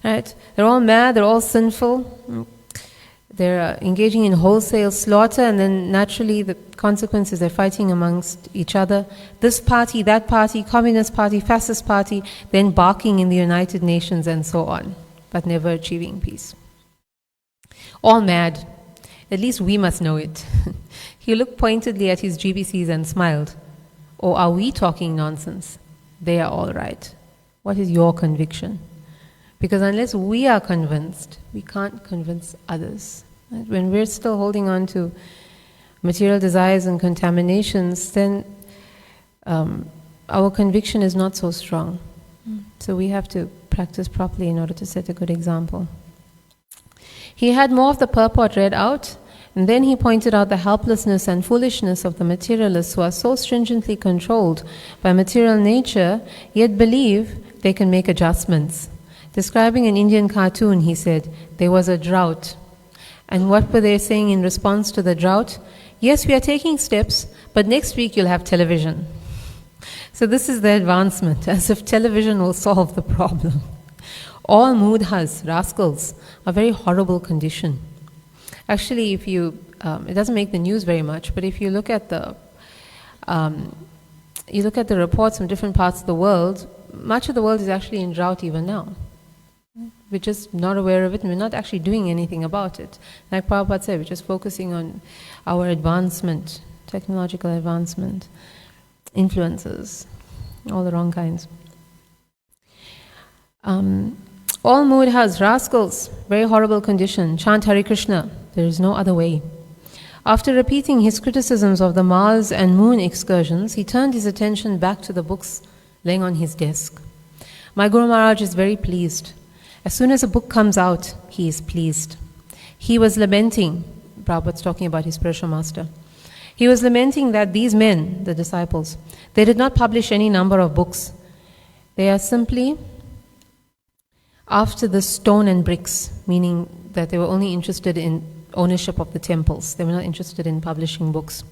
Right? They're all mad, they're all sinful. They're engaging in wholesale slaughter, and then naturally the consequence is they're fighting amongst each other. This party, that party, Communist Party, Fascist Party, then barking in the United Nations and so on, but never achieving peace. All mad. At least we must know it. He looked pointedly at his GBCs and smiled. Or are we talking nonsense? They are all right. What is your conviction? Because unless we are convinced, we can't convince others. Right? When we're still holding on to material desires and contaminations, then our conviction is not so strong. So we have to practice properly in order to set a good example. He had more of the purport read out, and then he pointed out the helplessness and foolishness of the materialists who are so stringently controlled by material nature, yet believe they can make adjustments. Describing an Indian cartoon, he said, there was a drought. And what were they saying in response to the drought? Yes, we are taking steps, but next week you'll have television. So this is the advancement, as if television will solve the problem. All mudhas, rascals, a very horrible condition. Actually, if you, it doesn't make the news very much, but if you look at the reports from different parts of the world, much of the world is actually in drought even now. We're just not aware of it, and we're not actually doing anything about it. Like Prabhupada said, we're just focusing on our advancement, technological advancement, influences, all the wrong kinds. All mudhas, rascals, very horrible condition. Chant Hare Krishna, there is no other way. After repeating his criticisms of the Mars and Moon excursions, he turned his attention back to the books laying on his desk. My Guru Maharaj is very pleased. As soon as a book comes out, he is pleased. He was lamenting, Prabhupada's talking about his spiritual master, he was lamenting that these men, the disciples, they did not publish any number of books. They are simply after the stone and bricks, meaning that they were only interested in ownership of the temples. They were not interested in publishing books.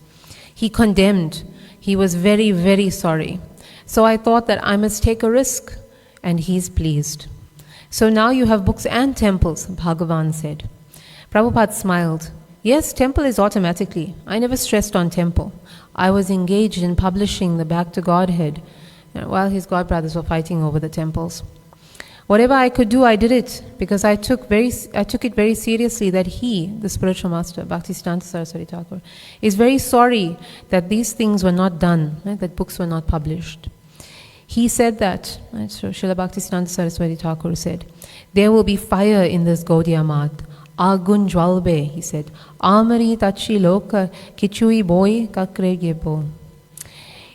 He condemned. He was very, very sorry. So I thought that I must take a risk, and he's pleased. So now you have books and temples, Bhagavan said. Prabhupada smiled. Yes, temple is automatically. I never stressed on temple. I was engaged in publishing the Back to Godhead while his godbrothers were fighting over the temples. Whatever I could do, I did it, because I took it very seriously that he, the spiritual master, Bhaktisiddhanta Saraswati Thakur, is very sorry that these things were not done, right, that books were not published. He said that, right, so Srila Bhaktisiddhanta Saraswati Thakur said, there will be fire in this Gaudiya Math. Agun jwalbe, he said. Amari tachi loka kichui boy kakre gebo.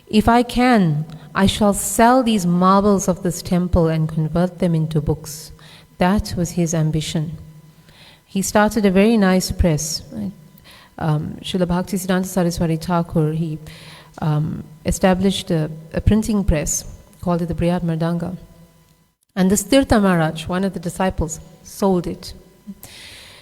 If I can, I shall sell these marbles of this temple and convert them into books. That was his ambition. He started a very nice press. Right? Srila Bhaktisiddhanta Saraswati Thakur, he established a printing press, called it the Brihad Mardanga. And this Tirtha Maharaj, one of the disciples, sold it.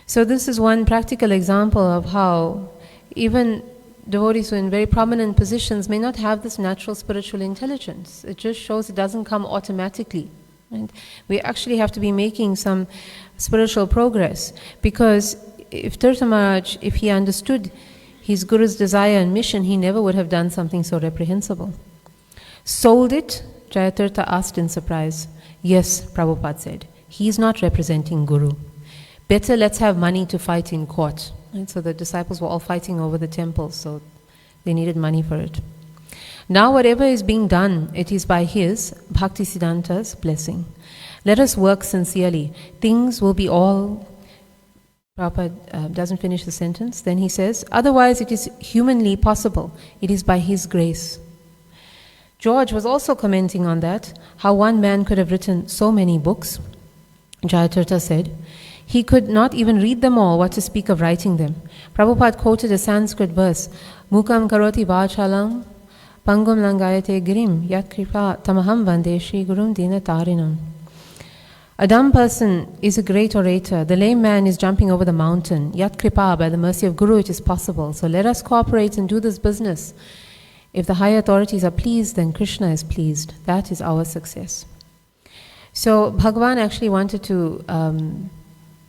So this is one practical example of how even devotees who are in very prominent positions may not have this natural spiritual intelligence. It just shows it doesn't come automatically. Right? We actually have to be making some spiritual progress, because if Tirtha Maharaj, if he understood his Guru's desire and mission, he never would have done something so reprehensible. Sold it? Jayatirtha asked in surprise. Yes, Prabhupada said, he is not representing Guru. Better let's have money to fight in court. And so the disciples were all fighting over the temple, so they needed money for it. Now whatever is being done, it is by his, Bhaktisiddhanta's, blessing. Let us work sincerely. Things will be all... Prabhupada doesn't finish the sentence. Then he says, otherwise it is humanly possible. It is by his grace. George was also commenting on that, how one man could have written so many books. Jayatirtha said, he could not even read them all, what to speak of writing them. Prabhupada quoted a Sanskrit verse, Mukam karoti vachalam pangum langayate girim yat kripa tamaham vande shri gurum dina tarinam. A dumb person is a great orator. The lame man is jumping over the mountain. Yat kripa, by the mercy of Guru, it is possible. So let us cooperate and do this business. If the higher authorities are pleased, then Krishna is pleased. That is our success. So Bhagavan actually wanted to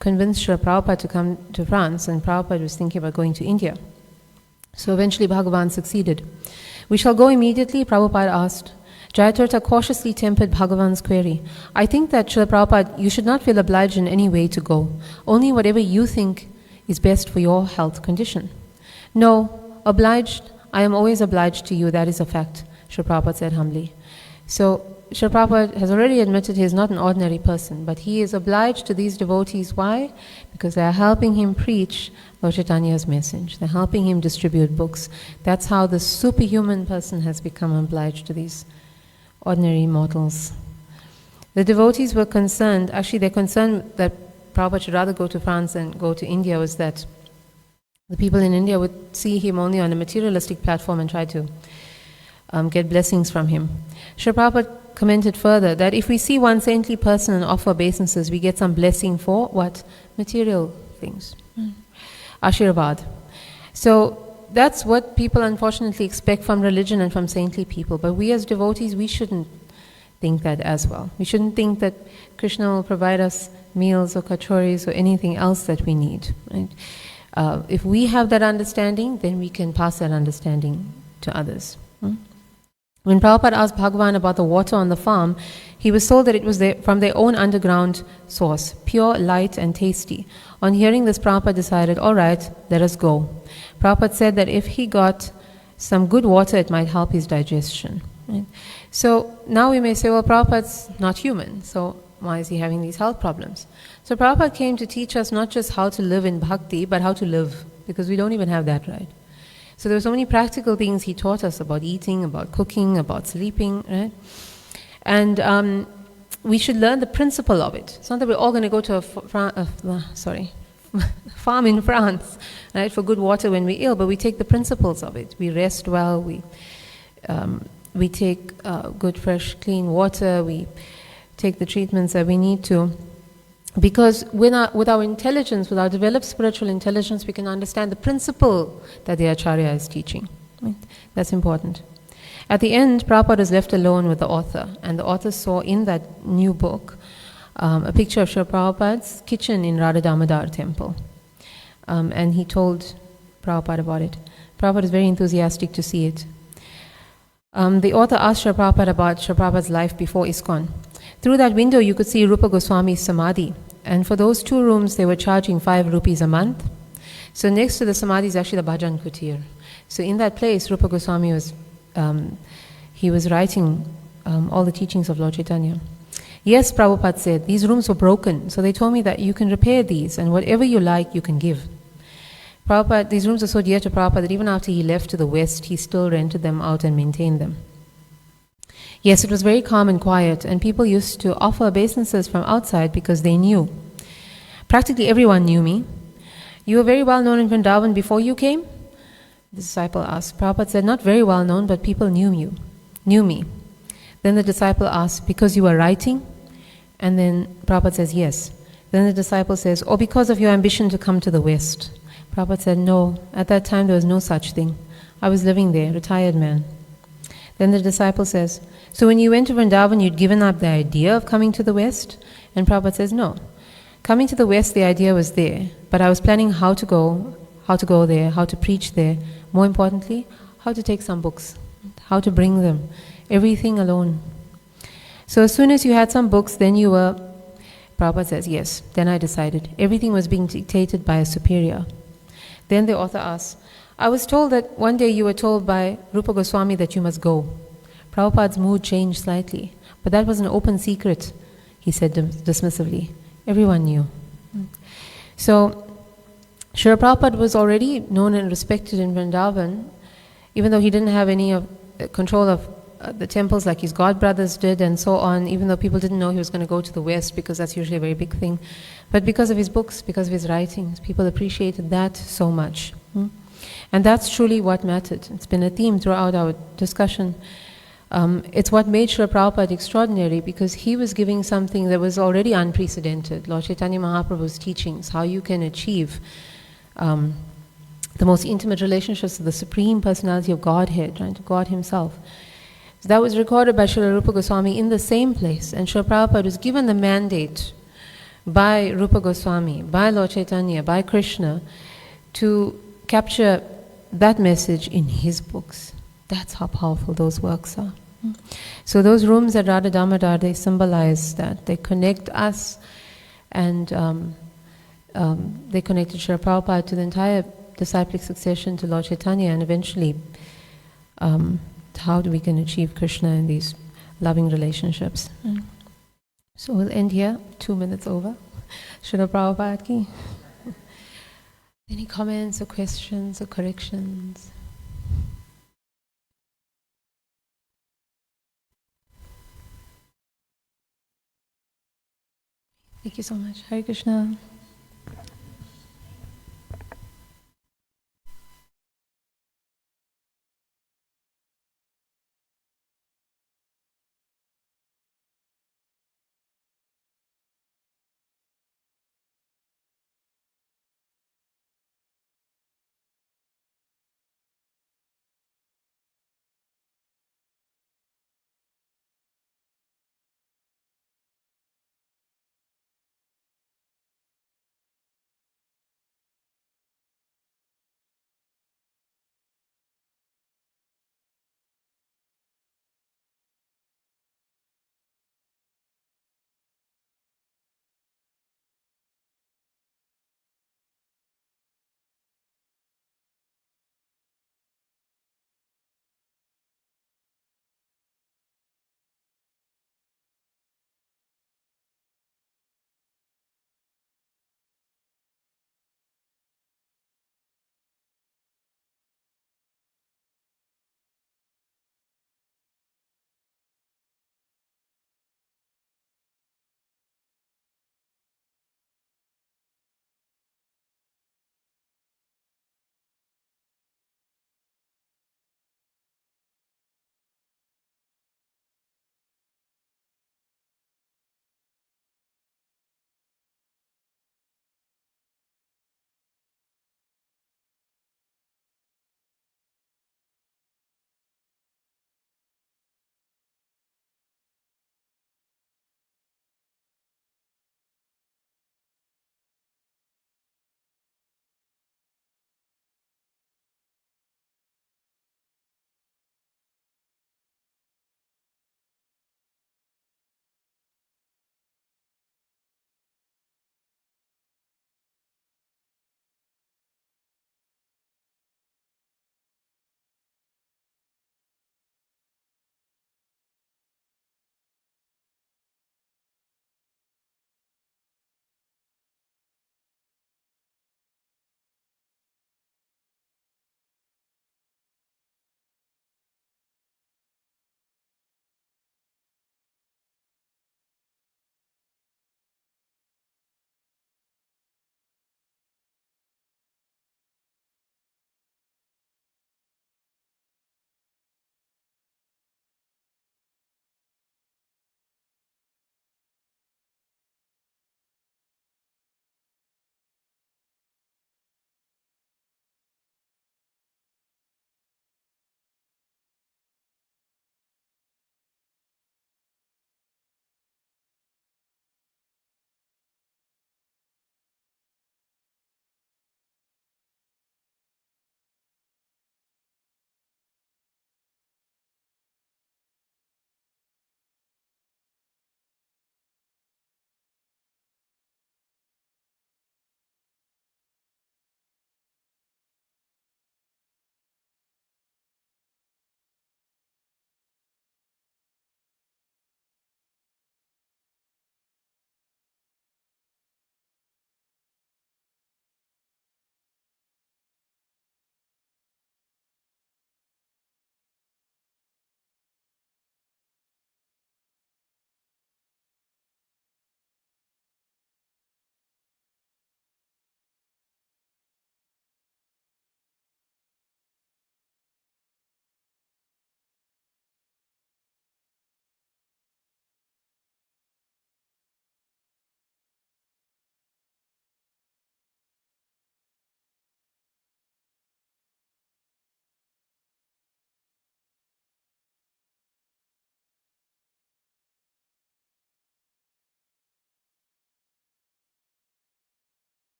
convinced Srila Prabhupada to come to France, and Prabhupada was thinking about going to India. So eventually Bhagavan succeeded. We shall go immediately, Prabhupada asked. Jayatirtha cautiously tempered Bhagavan's query. I think that, Srila Prabhupada, you should not feel obliged in any way to go. Only whatever you think is best for your health condition. No, obliged, I am always obliged to you, that is a fact, Srila Prabhupada said humbly. So Srila Prabhupada has already admitted he is not an ordinary person, but he is obliged to these devotees. Why? Because they are helping him preach Lord Chaitanya's message. They're helping him distribute books. That's how the superhuman person has become obliged to these ordinary mortals. The devotees were concerned, actually they're concerned that Prabhupada should rather go to France than go to India, was that the people in India would see him only on a materialistic platform and try to get blessings from him. Srila Prabhupada commented further that if we see one saintly person and offer obeisances, we get some blessing for what? Material things. Ashirvad. So that's what people unfortunately expect from religion and from saintly people. But we as devotees, we shouldn't think that as well. We shouldn't think that Krishna will provide us meals or kachoris or anything else that we need. Right? If we have that understanding, then we can pass that understanding to others. When Prabhupada asked Bhagavan about the water on the farm, he was told that it was from their own underground source, pure, light and tasty. On hearing this, Prabhupada decided, all right, let us go. Prabhupada said that if he got some good water, it might help his digestion. Right? So now we may say, well, Prabhupada's not human, so why is he having these health problems? So Prabhupada came to teach us not just how to live in bhakti, but how to live, because we don't even have that right. So there were so many practical things he taught us about eating, about cooking, about sleeping, right? And we should learn the principle of it. It's not that we're all going to go to a farm in France, right, for good water when we're ill, but we take the principles of it. We rest well, we take good, fresh, clean water, we take the treatments that we need to. Because with our intelligence, with our developed spiritual intelligence, we can understand the principle that the Acharya is teaching. Right? That's important. At the end, Prabhupada is left alone with the author, and the author saw in that new book a picture of Srila Prabhupada's kitchen in Radha Damodar temple. And he told Prabhupada about it. Prabhupada is very enthusiastic to see it. The author asked Srila Prabhupada about Srila Prabhupada's life before ISKCON. Through that window, you could see Rupa Goswami's Samadhi. And for those 2 rooms, they were charging 5 rupees a month. So next to the Samadhi is actually the Bhajan Kutir. So in that place, Rupa Goswami was, he was writing all the teachings of Lord Chaitanya. Yes, Prabhupada said, these rooms were broken. So they told me that you can repair these, and whatever you like, you can give. Prabhupada, these rooms are so dear to Prabhupada that even after he left to the West, he still rented them out and maintained them. Yes, it was very calm and quiet, and people used to offer obeisances from outside because they knew. Practically everyone knew me. You were very well known in Vrindavan before you came? The disciple asked. Prabhupada said, not very well known, but people knew me. Then the disciple asked, because you were writing? And then Prabhupada says, yes. Then the disciple says, or because of your ambition to come to the West? Prabhupada said, no, at that time there was no such thing. I was living there, retired man. Then the disciple says, so when you went to Vrindavan, you'd given up the idea of coming to the West? And Prabhupada says, no. Coming to the West, the idea was there, but I was planning how to go there, how to preach there. More importantly, how to take some books, how to bring them, everything alone. So as soon as you had some books, then you were, Prabhupada says, yes, then I decided. Everything was being dictated by a superior. Then the author asks, I was told that one day you were told by Rupa Goswami that you must go. Prabhupada's mood changed slightly, but that was an open secret, he said dismissively. Everyone knew. So, Srila Prabhupada was already known and respected in Vrindavan, even though he didn't have any control of the temples like his godbrothers did and so on, even though people didn't know he was going to go to the West because that's usually a very big thing. But because of his books, because of his writings, people appreciated that so much. And that's truly what mattered. It's been a theme throughout our discussion. It's what made Srila Prabhupada extraordinary because he was giving something that was already unprecedented. Lord Chaitanya Mahaprabhu's teachings, how you can achieve the most intimate relationships with the Supreme Personality of Godhead, right, to God Himself. So that was recorded by Srila Rupa Goswami in the same place, and Srila Prabhupada was given the mandate by Rupa Goswami, by Lord Chaitanya, by Krishna, to capture that message in his books. That's how powerful those works are. So those rooms at Radha Damodar, they symbolize that. They connect us, and they connected Srila Prabhupada to the entire disciplic succession to Lord Chaitanya, and eventually how we can achieve Krishna in these loving relationships. So we'll end here, 2 minutes over. Srila Prabhupada ki. Any comments or questions or corrections? Thank you so much. Hare Krishna.